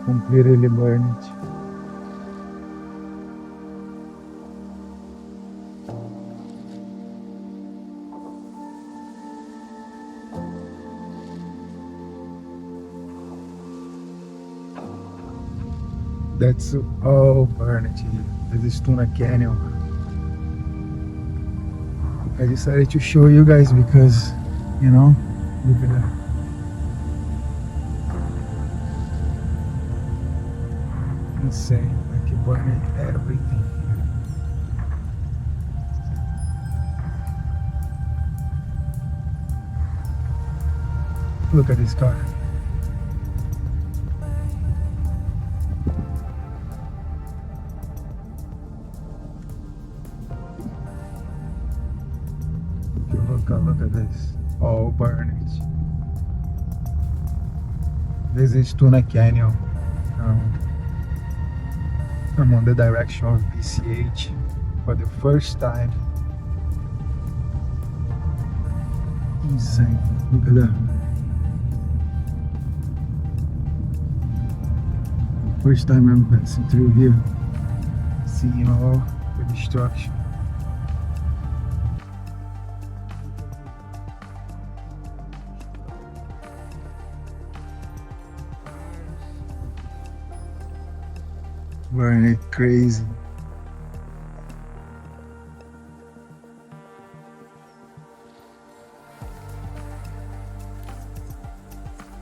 Completely burned. That's all burned here. This is Tuna Canyon. I decided to show you guys because, look at that. Insane. Like it burning everything here. Look at this car. Look at this. All burned. This is Tuna Canyon. I'm on the direction of BCH for the first time. Insane. Look at that. First time I'm passing through here, seeing all the destruction. Burn it crazy.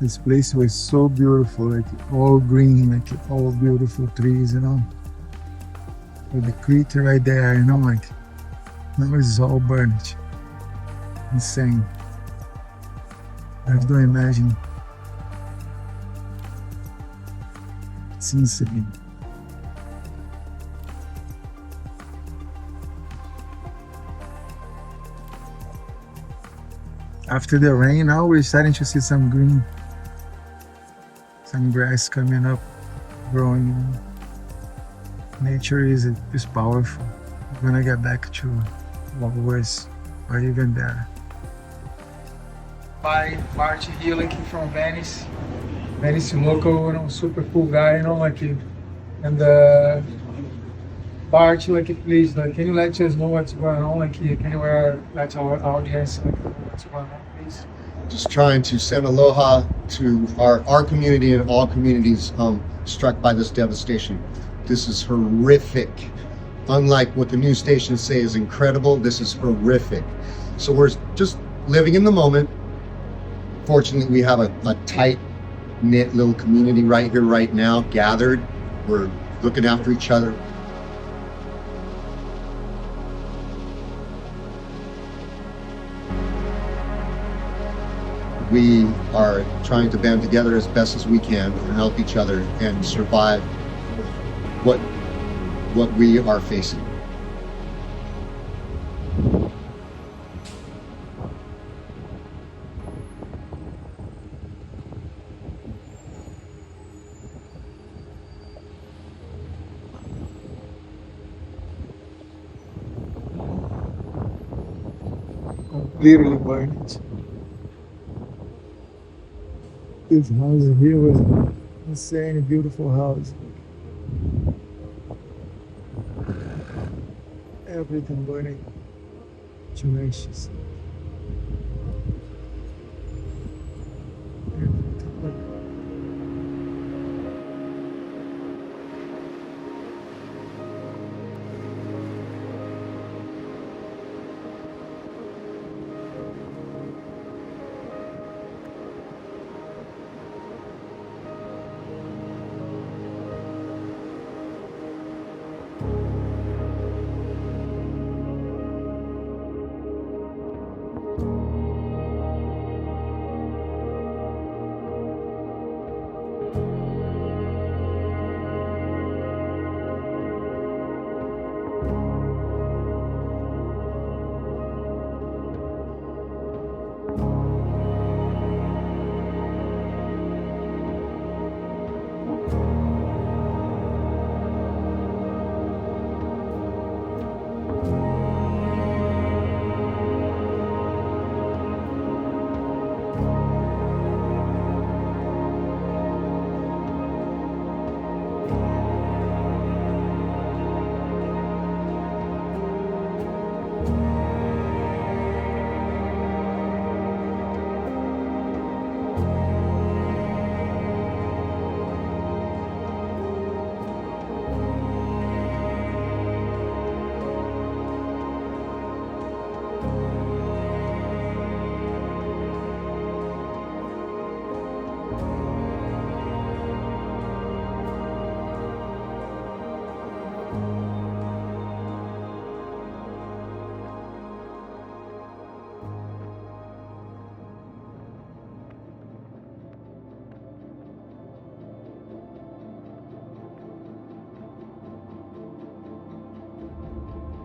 This place was so beautiful, like all green, like all beautiful trees, With the crater right there, like now it's all burnt. Insane. I have to imagine. It's insane. After the rain, now we're starting to see some green, some grass coming up, growing. Nature is powerful. We're gonna get back to what was, or even better. By Bart Saric from Venice. Venice local, super cool guy, and Bart, please, can you let us know what's going on? Can you let our audience know what's going on, please? Just trying to send aloha to our community and all communities struck by this devastation. This is horrific. Unlike what the news stations say is incredible, this is horrific. So we're just living in the moment. Fortunately, we have a tight-knit little community right here, right now, gathered. We're looking after each other. We are trying to band together as best as we can and help each other and survive what we are facing. Completely burned. This house here was insane, beautiful house. Everything burning. Tremendous. Everything burning.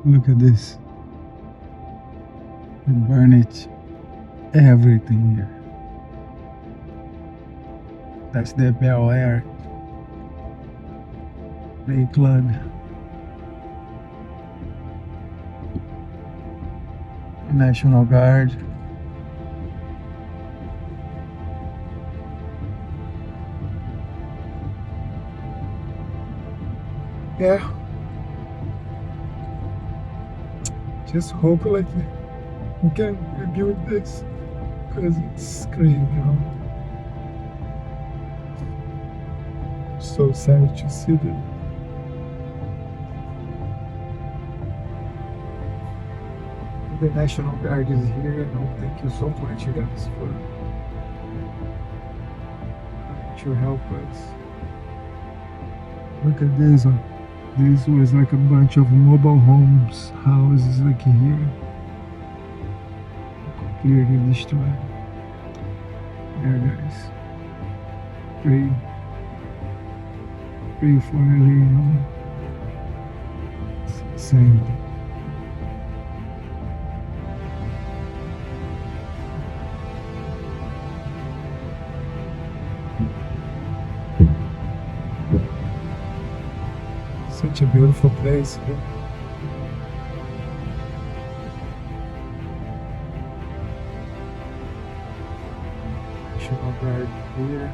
Look at this. They burn it. Everything here. That's the Bel Air Play Club. National Guard. Yeah. Just hope like we can rebuild this because it's crazy, you know. So sad to see that. The National Guard is here, and thank you so much, you guys, for to help us. Look at this one. This was like a bunch of mobile homes, houses like here. Completely destroyed. There, guys. Pray for LA, you know. It's insane. Such a beautiful place. National Guard here.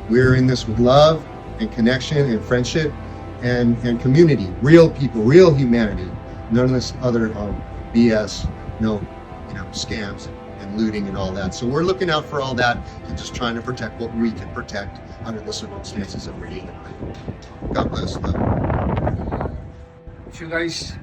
We're in this with love and connection and friendship and community, real people, real humanity. None of this other BS, no, scams and looting and all that. So we're looking out for all that and just trying to protect what we can protect under the circumstances that we're dealing with. God bless. Love. If you guys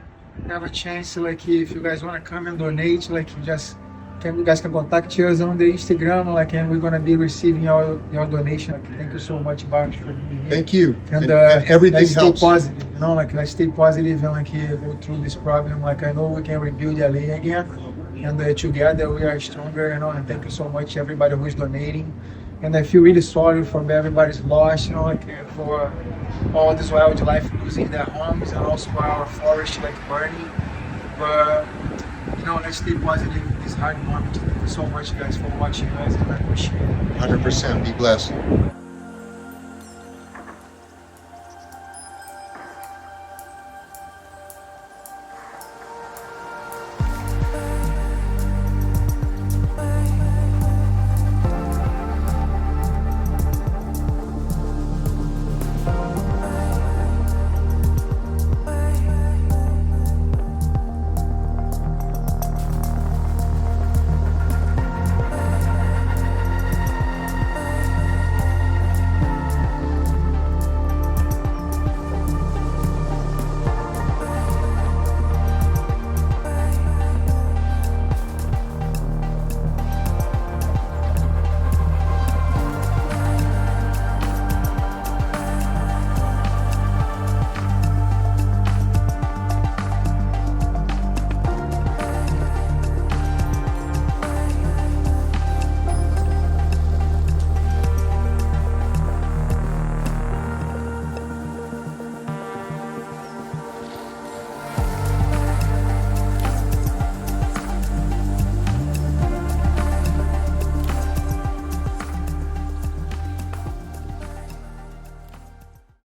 have a chance, like if you guys want to come and donate, like you guys can contact us on the Instagram, like, and we're gonna be receiving your donation. Like, thank you so much, Bart, for being here. Thank you. And everything let's helps. Stay positive, you know, like let's stay positive and like go through this problem. Like I know we can rebuild LA again, and together we are stronger, you know. And thank you so much, everybody who is donating. And I feel really sorry for everybody's loss, you know, like for all this wildlife losing their homes and also our forest like burning. But let's stay positive in this hard moment. Thank you so much, guys, for watching us, and I appreciate it. 100%. Be blessed.